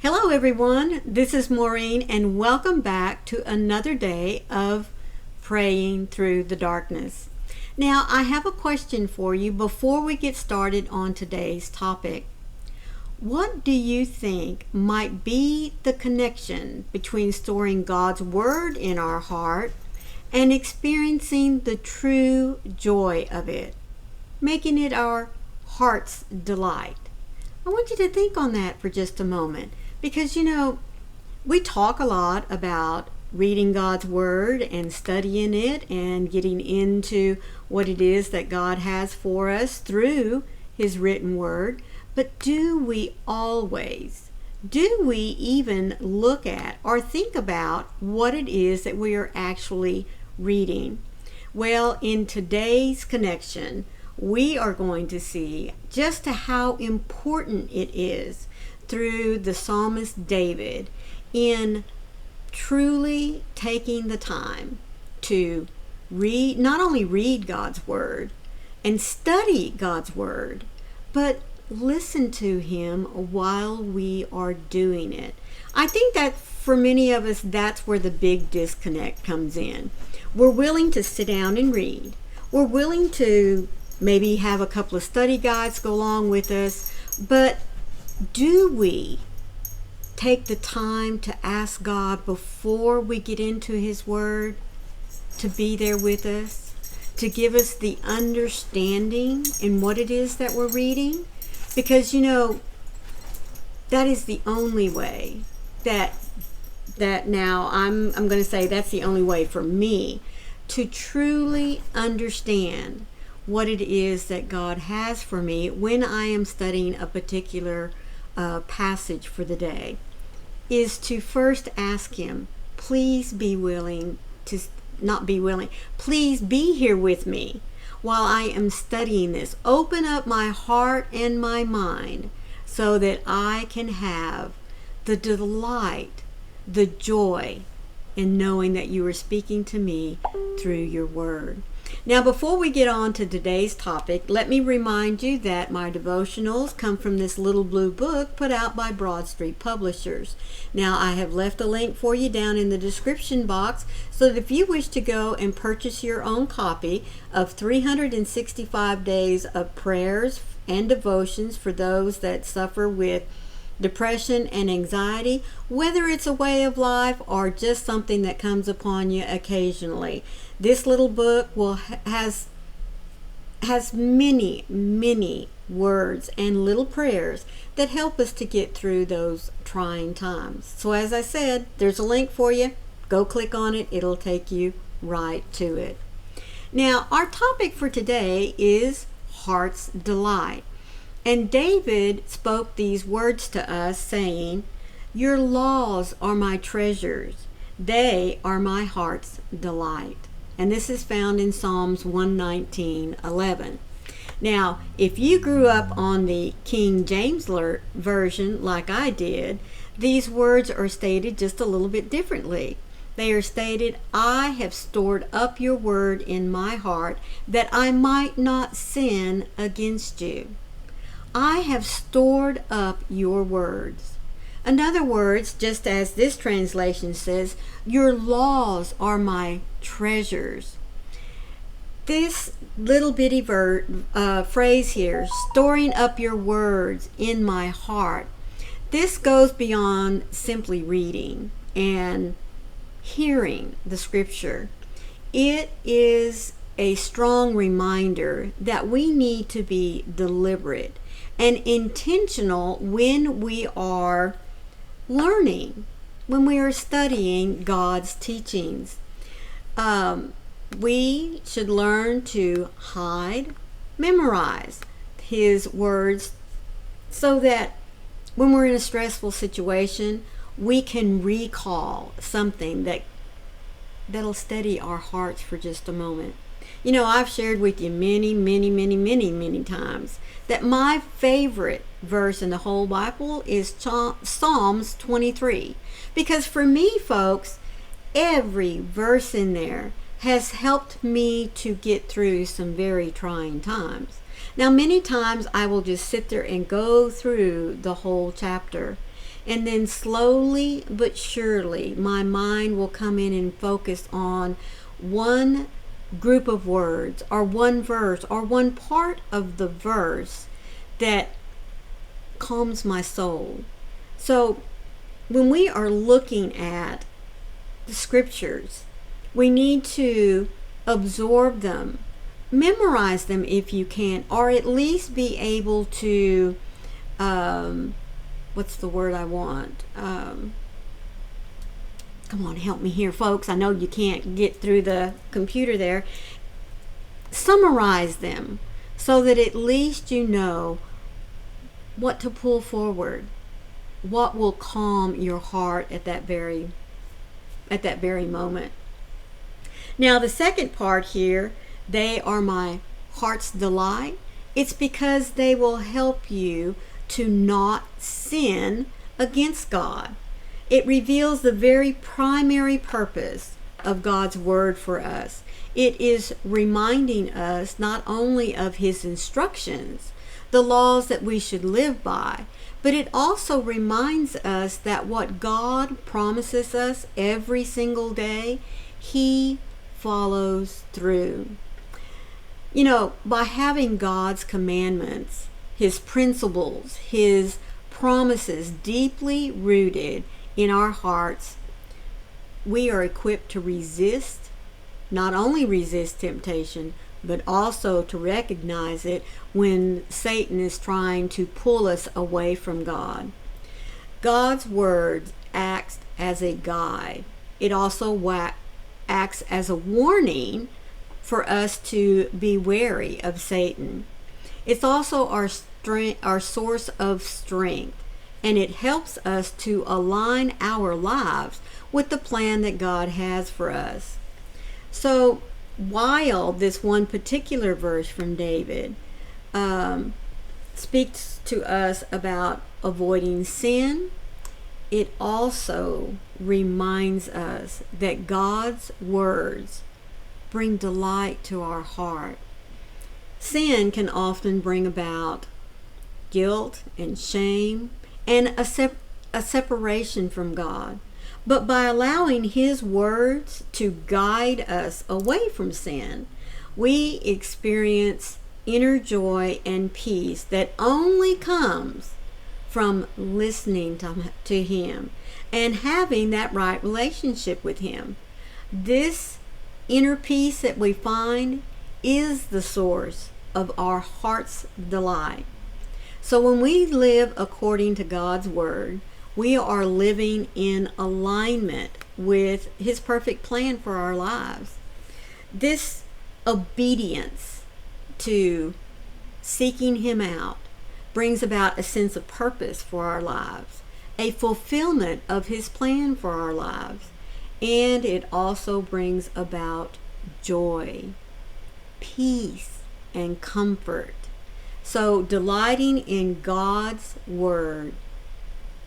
Hello everyone, this is Maureen and welcome back to another day of praying through the darkness. Now I have a question for you before we get started on today's topic. What do you think might be the connection between storing God's Word in our heart and experiencing the true joy of it, making it our heart's delight? I want you to think on that for just a moment. Because, we talk a lot about reading God's Word and studying it and getting into what it is that God has for us through His written Word. But do we even look at or think about what it is that we are actually reading? Well, in today's connection, we are going to see just how important it is through the psalmist David in truly taking the time to not only read God's Word and study God's Word, but listen to Him while we are doing it. I think that for many of us, that's where the big disconnect comes in. We're willing to sit down and read. We're willing to maybe have a couple of study guides go along with us, but do we take the time to ask God before we get into His Word to be there with us, to give us the understanding in what it is that we're reading? Because, that is the only way that now I'm going to say that's the only way for me to truly understand what it is that God has for me when I am studying a particular passage for the day, is to first ask Him, please be here with me while I am studying this. Open up my heart and my mind so that I can have the delight, the joy in knowing that you are speaking to me through your Word. Now, before we get on to today's topic, let me remind you that my devotionals come from this little blue book put out by Broad Street Publishers. Now, I have left a link for you down in the description box so that if you wish to go and purchase your own copy of 365 Days of Prayers and Devotions for those that suffer with depression and anxiety, whether it's a way of life or just something that comes upon you occasionally. This little book has many words and little prayers that help us to get through those trying times. So as I said, there's a link for you. Go click on it. It'll take you right to it. Now, our topic for today is Heart's Delight. And David spoke these words to us, saying, "Your laws are my treasures. They are my heart's delight." And this is found in Psalms 119:11. Now, if you grew up on the King James Version like I did, these words are stated just a little bit differently. They are stated, "I have stored up your word in my heart that I might not sin against you." I have stored up your words. In other words, just as this translation says, your laws are my treasures. This little bitty phrase here, storing up your words in my heart, this goes beyond simply reading and hearing the scripture. It is a strong reminder that we need to be deliberate and intentional when we are learning, when we are studying God's teachings. We should learn to memorize His words so that when we're in a stressful situation, we can recall something that'll steady our hearts for just a moment. I've shared with you many times that my favorite verse in the whole Bible is Psalms 23. Because for me, folks, every verse in there has helped me to get through some very trying times. Now, many times I will just sit there and go through the whole chapter. And then slowly but surely, my mind will come in and focus on one group of words or one verse or one part of the verse that calms my soul. So when we are looking at the scriptures, we need to absorb them, memorize them if you can, or at least be able to, what's the word I want? Come on, help me here, folks. I know you can't get through the computer there. Summarize them so that at least you know what to pull forward, what will calm your heart at that very moment. Now, the second part here, they are my heart's delight. It's because they will help you to not sin against God. It reveals the very primary purpose of God's word for us. It is reminding us not only of his instructions, the laws that we should live by, but it also reminds us that what God promises us every single day, he follows through. You know, by having God's commandments, his principles, his promises deeply rooted in our hearts, we are equipped to resist, not only resist temptation, but also to recognize it when Satan is trying to pull us away from God. God's word acts as a guide. It also acts as a warning for us to be wary of Satan. It's also our source of strength, and it helps us to align our lives with the plan that God has for us. So while this one particular verse from David speaks to us about avoiding sin, it also reminds us that God's words bring delight to our heart. Sin can often bring about guilt and shame and a separation from God. But by allowing his words to guide us away from sin, we experience inner joy and peace that only comes from listening to him and having that right relationship with him. This inner peace that we find is the source of our heart's delight. So when we live according to God's word, we are living in alignment with his perfect plan for our lives. This obedience to seeking him out brings about a sense of purpose for our lives, a fulfillment of his plan for our lives, and it also brings about joy, peace, and comfort. So delighting in God's word,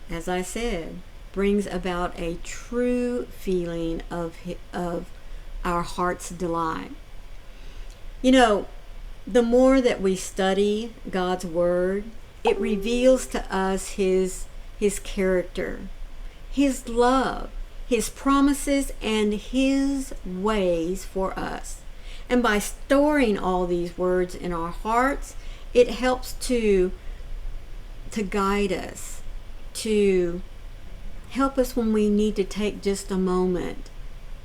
as I said, brings about a true feeling of our heart's delight. You know, the more that we study God's word, it reveals to us his character, his love, his promises, and his ways for us. And by storing all these words in our hearts, it helps to guide us, to help us when we need to take just a moment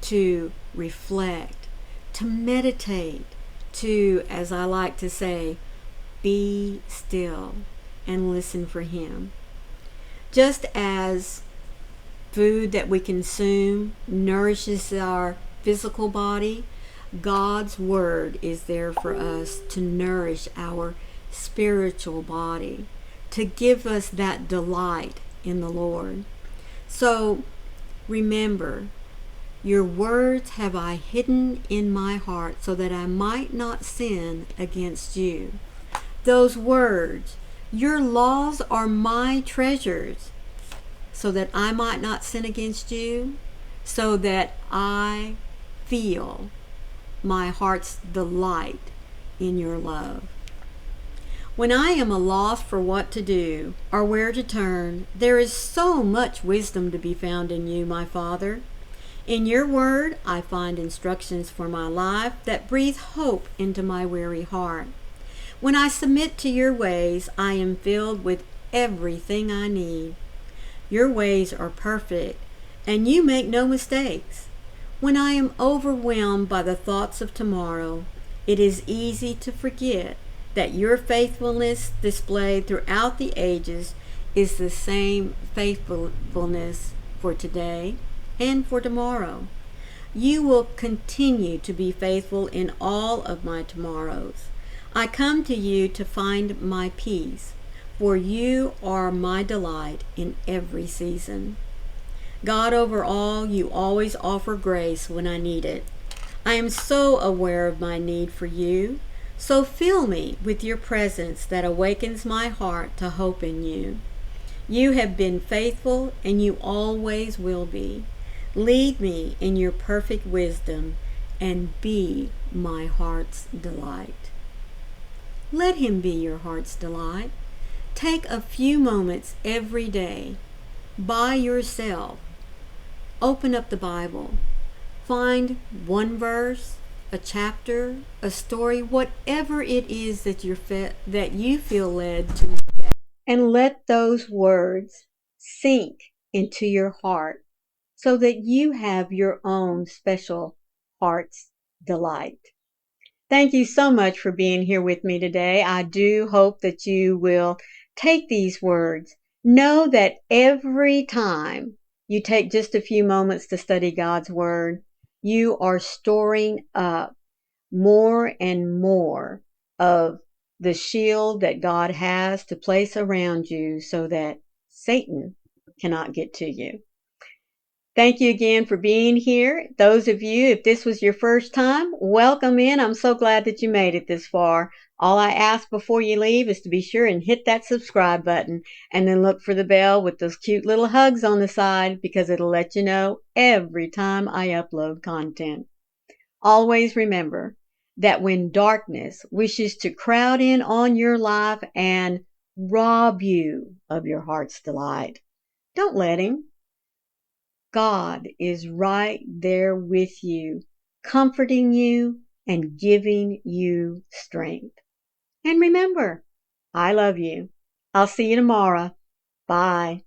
to reflect, to meditate, to, as I like to say, be still and listen for him. Just as food that we consume nourishes our physical body, God's word is there for us to nourish our spiritual body, to give us that delight in the Lord. So remember, your words have I hidden in my heart so that I might not sin against you. Those words, your laws are my treasures, so that I might not sin against you, so that I feel my heart's delight in your love. When I am a loss for what to do or where to turn, there is so much wisdom to be found in you, my Father. In your word, I find instructions for my life that breathe hope into my weary heart. When I submit to your ways, I am filled with everything I need. Your ways are perfect, and you make no mistakes. When I am overwhelmed by the thoughts of tomorrow, it is easy to forget that your faithfulness displayed throughout the ages is the same faithfulness for today and for tomorrow. You will continue to be faithful in all of my tomorrows. I come to you to find my peace, for you are my delight in every season. God, over all, you always offer grace when I need it. I am so aware of my need for you, so fill me with your presence that awakens my heart to hope in you. You have been faithful, and you always will be. Lead me in your perfect wisdom and be my heart's delight. Let him be your heart's delight. Take a few moments every day by yourself. Open up the Bible. Find one verse, a chapter, a story, whatever it is that you feel led to look at. And let those words sink into your heart so that you have your own special heart's delight. Thank you so much for being here with me today. I do hope that you will take these words. Know that every time you take just a few moments to study God's Word, you are storing up more and more of the shield that God has to place around you so that Satan cannot get to you. Thank you again for being here. Those of you, if this was your first time, welcome in. I'm so glad that you made it this far. All I ask before you leave is to be sure and hit that subscribe button and then look for the bell with those cute little hugs on the side because it'll let you know every time I upload content. Always remember that when darkness wishes to crowd in on your life and rob you of your heart's delight, don't let him. God is right there with you, comforting you and giving you strength. And remember, I love you. I'll see you tomorrow. Bye.